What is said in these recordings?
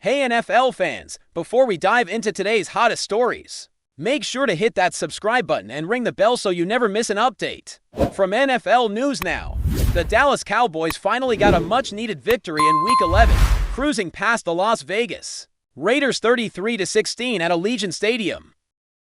Hey NFL fans, before we dive into today's hottest stories, make sure to hit that subscribe button and ring the bell so you never miss an update. From NFL News Now, the Dallas Cowboys finally got a much-needed victory in Week 11, cruising past the Las Vegas Raiders 33-16 at Allegiant Stadium,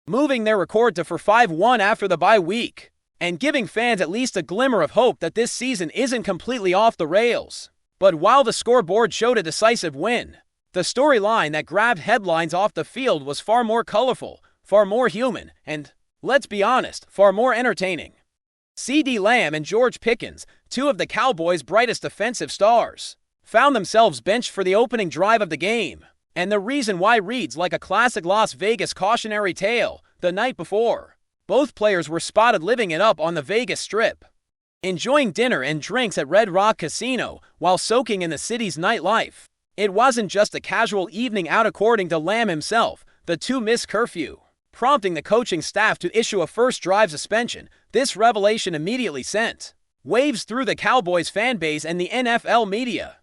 moving their record to 5-1 after the bye week, and giving fans at least a glimmer of hope that this season isn't completely off the rails. But while the scoreboard showed a decisive win, the storyline that grabbed headlines off the field was far more colorful, far more human, and, let's be honest, far more entertaining. CeeDee Lamb and George Pickens, two of the Cowboys' brightest offensive stars, found themselves benched for the opening drive of the game, and the reason why reads like a classic Las Vegas cautionary tale. The night before, both players were spotted living it up on the Vegas Strip, enjoying dinner and drinks at Red Rock Casino while soaking in the city's nightlife. It wasn't just a casual evening out. According to Lamb himself, the two missed curfew, prompting the coaching staff to issue a first-drive suspension. This revelation immediately sent waves through the Cowboys fan base and the NFL media.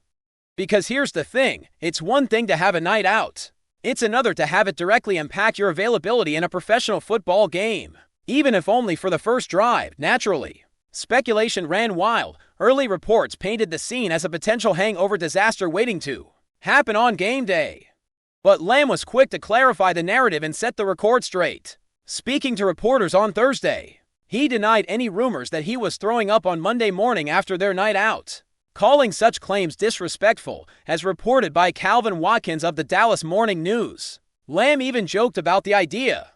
Because here's the thing, it's one thing to have a night out. It's another to have it directly impact your availability in a professional football game, even if only for the first drive. Naturally, speculation ran wild. Early reports painted the scene as a potential hangover disaster waiting to happen on game day. But Lamb was quick to clarify the narrative and set the record straight. Speaking to reporters on Thursday, he denied any rumors that he was throwing up on Monday morning after their night out, calling such claims disrespectful, as reported by Calvin Watkins of the Dallas Morning News. Lamb even joked about the idea,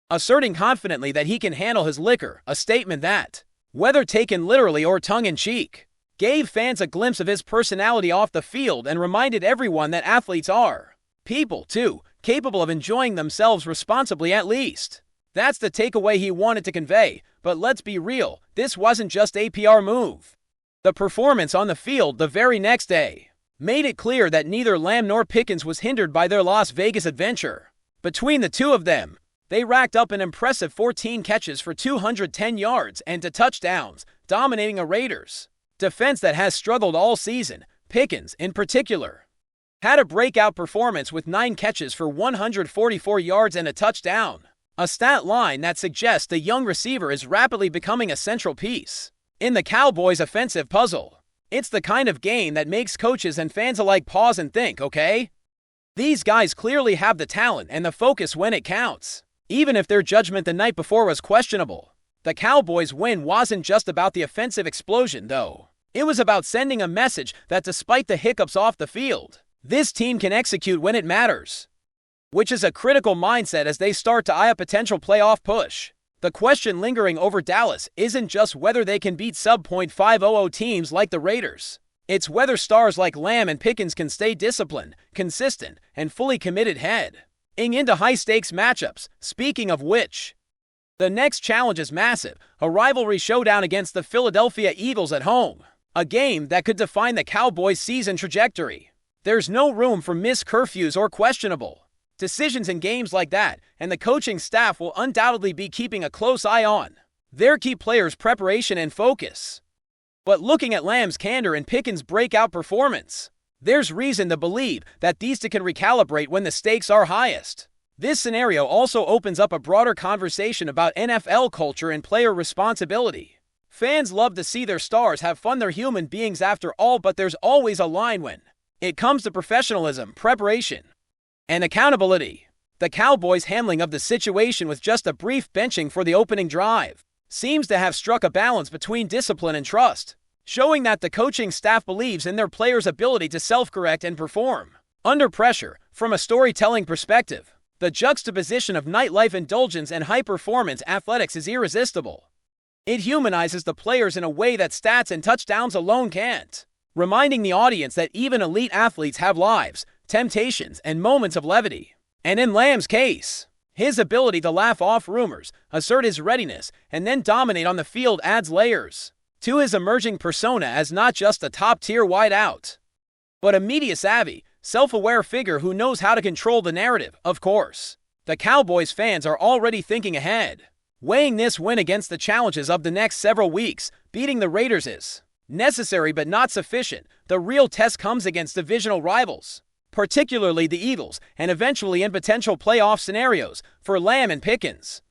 asserting confidently that he can handle his liquor, a statement that, whether taken literally or tongue-in-cheek, gave fans a glimpse of his personality off the field and reminded everyone that athletes are people, too, capable of enjoying themselves responsibly at least. That's the takeaway he wanted to convey, but let's be real, this wasn't just a PR move. The performance on the field the very next day made it clear that neither Lamb nor Pickens was hindered by their Las Vegas adventure. Between the two of them, they racked up an impressive 14 catches for 210 yards and 2 touchdowns, dominating a Raiders defense that has struggled all season. Pickens, in particular, had a breakout performance with 9 catches for 144 yards and 1 touchdown, a stat line that suggests the young receiver is rapidly becoming a central piece in the Cowboys' offensive puzzle. It's the kind of game that makes coaches and fans alike pause and think, okay, these guys clearly have the talent and the focus when it counts, even if their judgment the night before was questionable. The Cowboys' win wasn't just about the offensive explosion, though. It was about sending a message that despite the hiccups off the field, this team can execute when it matters, which is a critical mindset as they start to eye a potential playoff push. The question lingering over Dallas isn't just whether they can beat sub-.500 teams like the Raiders. It's whether stars like Lamb and Pickens can stay disciplined, consistent, and fully committed heading into high-stakes matchups. Speaking of which, the next challenge is massive, a rivalry showdown against the Philadelphia Eagles at home, a game that could define the Cowboys' season trajectory. There's no room for missed curfews or questionable decisions in games like that, and the coaching staff will undoubtedly be keeping a close eye on their key players' preparation and focus. But looking at Lamb's candor and Pickens' breakout performance, there's reason to believe that these two can recalibrate when the stakes are highest. This scenario also opens up a broader conversation about NFL culture and player responsibility. Fans love to see their stars have fun. They're human beings after all, but there's always a line when it comes to professionalism, preparation, and accountability. The Cowboys' handling of the situation with just a brief benching for the opening drive seems to have struck a balance between discipline and trust, showing that the coaching staff believes in their players' ability to self-correct and perform under pressure. From a storytelling perspective, the juxtaposition of nightlife indulgence and high-performance athletics is irresistible. It humanizes the players in a way that stats and touchdowns alone can't, reminding the audience that even elite athletes have lives, temptations, and moments of levity. And in Lamb's case, his ability to laugh off rumors, assert his readiness, and then dominate on the field adds layers to his emerging persona as not just a top-tier wideout, but a media-savvy, self-aware figure who knows how to control the narrative. Of course, the Cowboys fans are already thinking ahead, weighing this win against the challenges of the next several weeks. Beating the Raiders is necessary but not sufficient. The real test comes against divisional rivals particularly the Eagles, and eventually in potential playoff scenarios for Lamb and Pickens.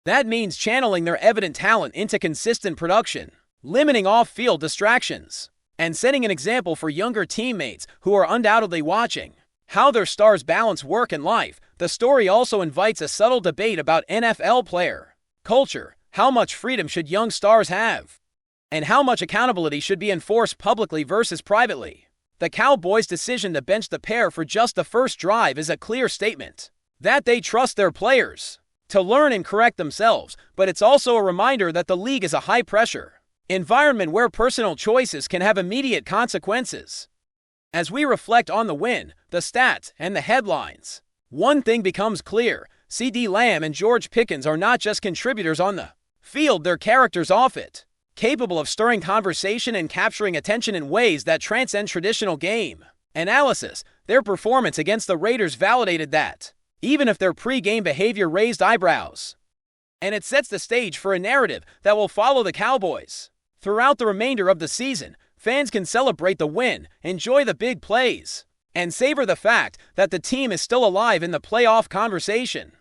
That means channeling their evident talent into consistent production, limiting off-field distractions, and setting an example for younger teammates who are undoubtedly watching. How their stars balance work and life. The story also invites a subtle debate about NFL player culture. How much freedom should young stars have? And how much accountability should be enforced publicly versus privately? The Cowboys' decision to bench the pair for just the first drive is a clear statement that they trust their players to learn and correct themselves, but it's also a reminder that the league is a high-pressure environment where personal choices can have immediate consequences. As we reflect on the win, the stats, and the headlines, one thing becomes clear: CeeDee Lamb and George Pickens are not just contributors on the field, they're characters off it, capable of stirring conversation and capturing attention in ways that transcend traditional game analysis. Their performance against the Raiders validated that, even if their pre-game behavior raised eyebrows. And it sets the stage for a narrative that will follow the Cowboys throughout the remainder of the season. Fans can celebrate the win, enjoy the big plays, and savor the fact that the team is still alive in the playoff conversation.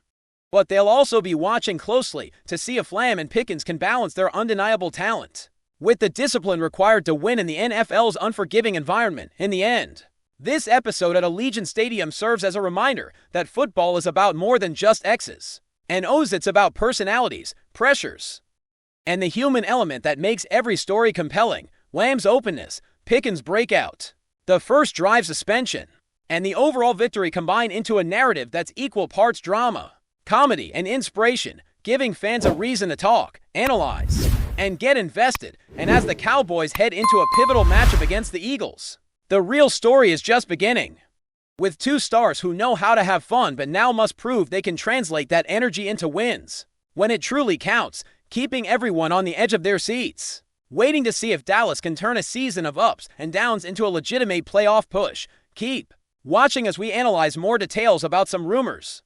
But they'll also be watching closely to see if Lamb and Pickens can balance their undeniable talent with the discipline required to win in the NFL's unforgiving environment. In the end, this episode at Allegiant Stadium serves as a reminder that football is about more than just X's and O's. It's about personalities, pressures, and the human element that makes every story compelling. Lamb's openness, Pickens' breakout, the first drive suspension, and the overall victory combine into a narrative that's equal parts drama, comedy, and inspiration, giving fans a reason to talk, analyze, and get invested. And as the Cowboys head into a pivotal matchup against the Eagles, the real story is just beginning. With two stars who know how to have fun but now must prove they can translate that energy into wins when it truly counts, keeping everyone on the edge of their seats, waiting to see if Dallas can turn a season of ups and downs into a legitimate playoff push. Keep watching as we analyze more details about some rumors.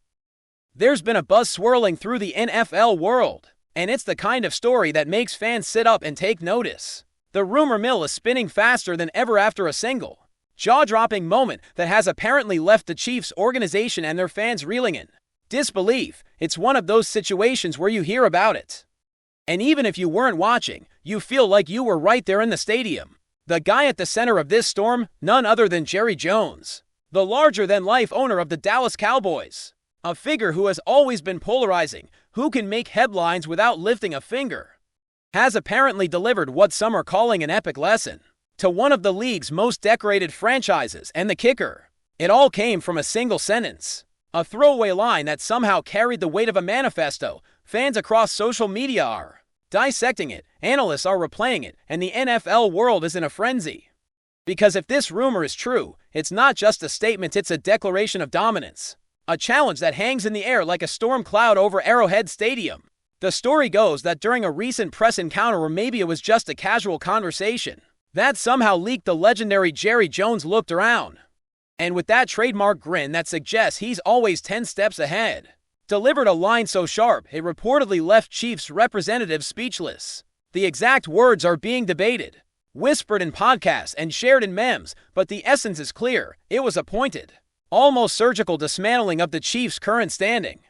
There's been a buzz swirling through the NFL world, and it's the kind of story that makes fans sit up and take notice. The rumor mill is spinning faster than ever after a single, jaw-dropping moment that has apparently left the Chiefs organization and their fans reeling in disbelief. It's one of those situations where you hear about it, and even if you weren't watching, you feel like you were right there in the stadium. The guy at the center of this storm, none other than Jerry Jones, the larger-than-life owner of the Dallas Cowboys. A figure who has always been polarizing, who can make headlines without lifting a finger, has apparently delivered what some are calling an epic lesson to one of the league's most decorated franchises. And the kicker, it all came from a single sentence, a throwaway line that somehow carried the weight of a manifesto. Fans across social media are dissecting it, analysts are replaying it, and the NFL world is in a frenzy. Because if this rumor is true, it's not just a statement, it's a declaration of dominance, a challenge that hangs in the air like a storm cloud over Arrowhead Stadium. The story goes that during a recent press encounter, or maybe it was just a casual conversation, that somehow leaked, the legendary Jerry Jones looked around, and with that trademark grin that suggests he's always 10 steps ahead, delivered a line so sharp it reportedly left Chiefs representatives speechless. The exact words are being debated, whispered in podcasts, and shared in memes, but the essence is clear: it was a pointed, almost surgical dismantling of the Chiefs' current standing.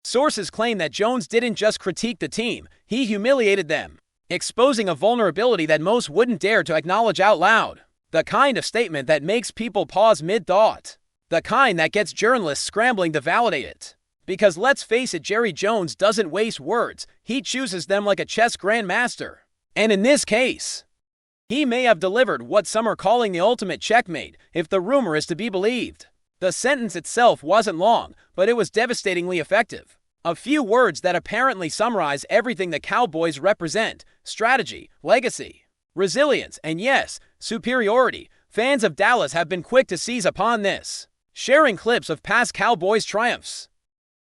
Sources claim that Jones didn't just critique the team, he humiliated them, exposing a vulnerability that most wouldn't dare to acknowledge out loud. The kind of statement that makes people pause mid-thought. The kind that gets journalists scrambling to validate it. Because let's face it, Jerry Jones doesn't waste words, he chooses them like a chess grandmaster. And in this case, he may have delivered what some are calling the ultimate checkmate, if the rumor is to be believed. The sentence itself wasn't long, but it was devastatingly effective. A few words that apparently summarize everything the Cowboys represent: strategy, legacy, resilience, and yes, superiority. Fans of Dallas have been quick to seize upon this, sharing clips of past Cowboys triumphs,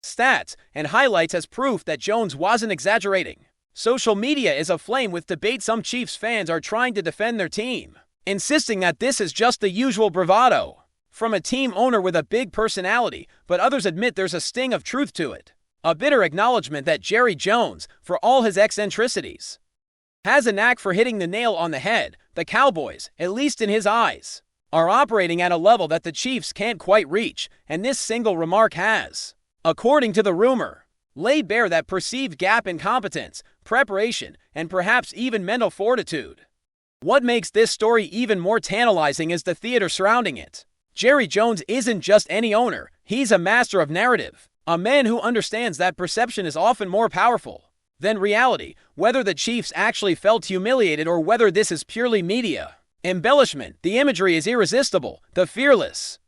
stats, and highlights as proof that Jones wasn't exaggerating. Social media is aflame with debate. Some Chiefs fans are trying to defend their team, insisting that this is just the usual bravado from a team owner with a big personality, but others admit there's a sting of truth to it. A bitter acknowledgement that Jerry Jones, for all his eccentricities, has a knack for hitting the nail on the head. The Cowboys, at least in his eyes, are operating at a level that the Chiefs can't quite reach, and this single remark has, according to the rumor, laid bare that perceived gap in competence, preparation, and perhaps even mental fortitude. What makes this story even more tantalizing is the theater surrounding it. Jerry Jones isn't just any owner, he's a master of narrative, a man who understands that perception is often more powerful than reality, whether the Chiefs actually felt humiliated or whether this is purely media embellishment. The imagery is irresistible, the fearless,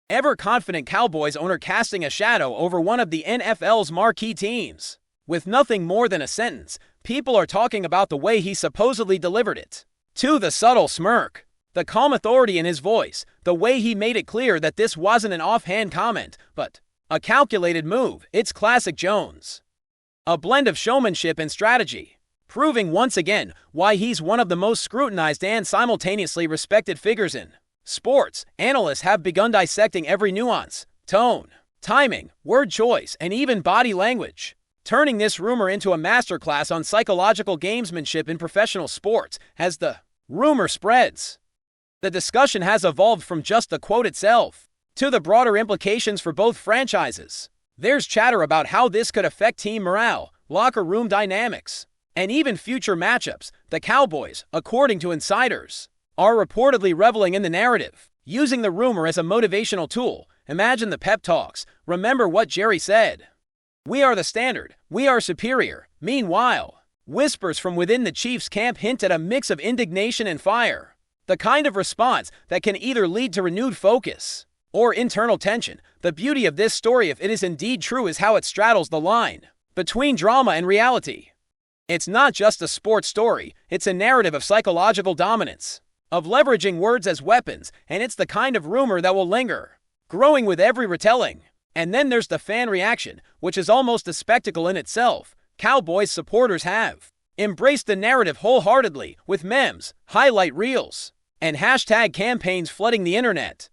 ever-confident Cowboys owner casting a shadow over one of the NFL's marquee teams. With nothing more than a sentence, people are talking about the way he supposedly delivered it. To the subtle smirk, the calm authority in his voice, the way he made it clear that this wasn't an offhand comment, but a calculated move. It's classic Jones. A blend of showmanship and strategy, proving once again why he's one of the most scrutinized and simultaneously respected figures in sports. Analysts have begun dissecting every nuance, tone, timing, word choice, and even body language, turning this rumor into a masterclass on psychological gamesmanship in professional sports. As the rumor spreads, the discussion has evolved from just the quote itself to the broader implications for both franchises. There's chatter about how this could affect team morale, locker room dynamics, and even future matchups. The Cowboys, according to insiders, are reportedly reveling in the narrative, using the rumor as a motivational tool. Imagine the pep talks. Remember what Jerry said. We are the standard. We are superior. Meanwhile, whispers from within the Chiefs camp hint at a mix of indignation and fire. The kind of response that can either lead to renewed focus or internal tension. The beauty of this story, if it is indeed true, is how it straddles the line between drama and reality. It's not just a sports story, it's a narrative of psychological dominance, of leveraging words as weapons, and it's the kind of rumor that will linger, growing with every retelling. And then there's the fan reaction, which is almost a spectacle in itself. Cowboys supporters have embraced the narrative wholeheartedly, with memes, highlight reels, and hashtag campaigns flooding the internet.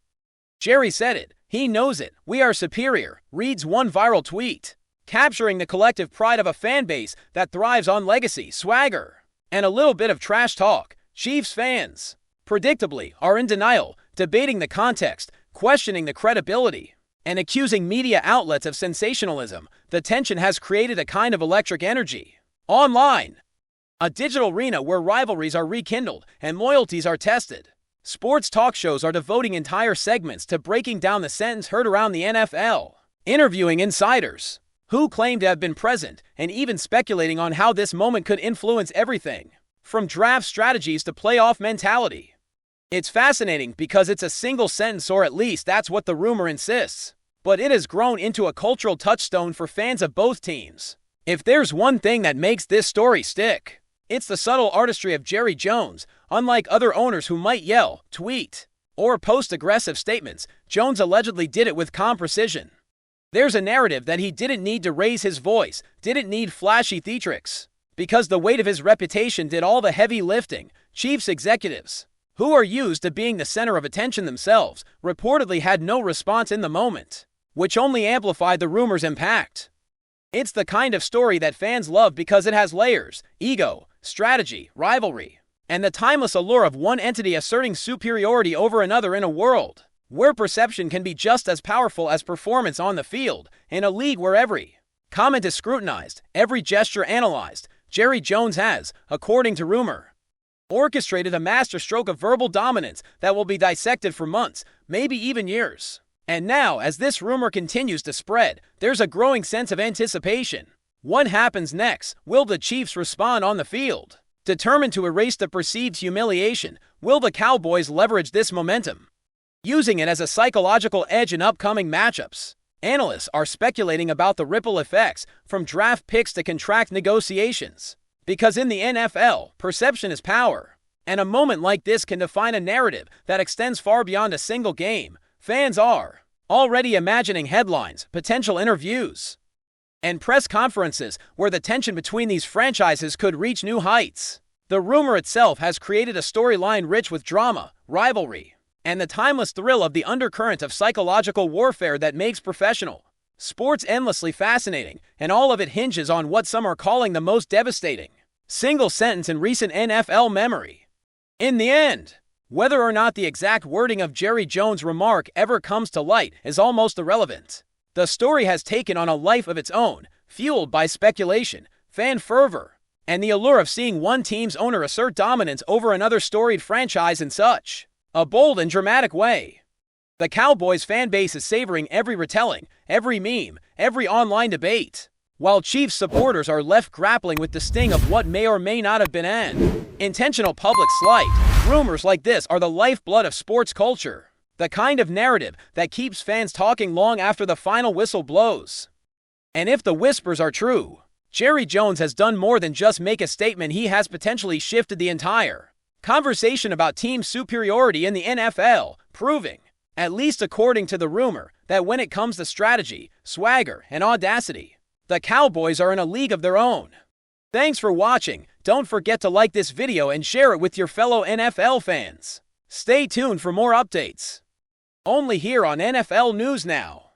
Jerry said it. He knows it. We are superior, reads one viral tweet, capturing the collective pride of a fan base that thrives on legacy, swagger, and a little bit of trash talk. Chiefs fans, predictably, are in denial, debating the context, questioning the credibility, and accusing media outlets of sensationalism. The tension has created a kind of electric energy online, a digital arena where rivalries are rekindled and loyalties are tested. Sports talk shows are devoting entire segments to breaking down the sentence heard around the NFL, interviewing insiders who claim to have been present, and even speculating on how this moment could influence everything from draft strategies to playoff mentality. It's fascinating because it's a single sentence, or at least that's what the rumor insists, but it has grown into a cultural touchstone for fans of both teams. If there's one thing that makes this story stick, it's the subtle artistry of Jerry Jones. Unlike other owners who might yell, tweet, or post aggressive statements, Jones allegedly did it with calm precision. There's a narrative that he didn't need to raise his voice, didn't need flashy theatrics, because the weight of his reputation did all the heavy lifting. Chiefs executives, who are used to being the center of attention themselves, reportedly had no response in the moment, which only amplified the rumor's impact. It's the kind of story that fans love because it has layers, ego, strategy, rivalry, and the timeless allure of one entity asserting superiority over another in a world where perception can be just as powerful as performance on the field. In a league where every comment is scrutinized, every gesture analyzed, Jerry Jones has, according to rumor, orchestrated a masterstroke of verbal dominance that will be dissected for months, maybe even years. And now, as this rumor continues to spread, there's a growing sense of anticipation. What happens next? Will the Chiefs respond on the field, determined to erase the perceived humiliation? Will the Cowboys leverage this momentum, using it as a psychological edge in upcoming matchups? Analysts are speculating about the ripple effects, from draft picks to contract negotiations, because in the NFL, perception is power, and a moment like this can define a narrative that extends far beyond a single game. Fans are already imagining headlines, potential interviews, and press conferences where the tension between these franchises could reach new heights. The rumor itself has created a storyline rich with drama, rivalry, and the timeless thrill of the undercurrent of psychological warfare that makes professional sports endlessly fascinating, and all of it hinges on what some are calling the most devastating single sentence in recent NFL memory. In the end, Whether or not the exact wording of Jerry Jones' remark ever comes to light is almost irrelevant. The story has taken on a life of its own, fueled by speculation, fan fervor, and the allure of seeing one team's owner assert dominance over another storied franchise in such a bold and dramatic way. The Cowboys fan base is savoring every retelling, every meme, every online debate, while Chiefs supporters are left grappling with the sting of what may or may not have been an intentional public slight. Rumors like this are the lifeblood of sports culture, the kind of narrative that keeps fans talking long after the final whistle blows. And if the whispers are true, Jerry Jones has done more than just make a statement. He has potentially shifted the entire conversation about team superiority in the NFL, proving, at least according to the rumor, that when it comes to strategy, swagger, and audacity, the Cowboys are in a league of their own. Thanks for watching. Don't forget to like this video and share it with your fellow NFL fans. Stay tuned for more updates. Only here on NFL News Now.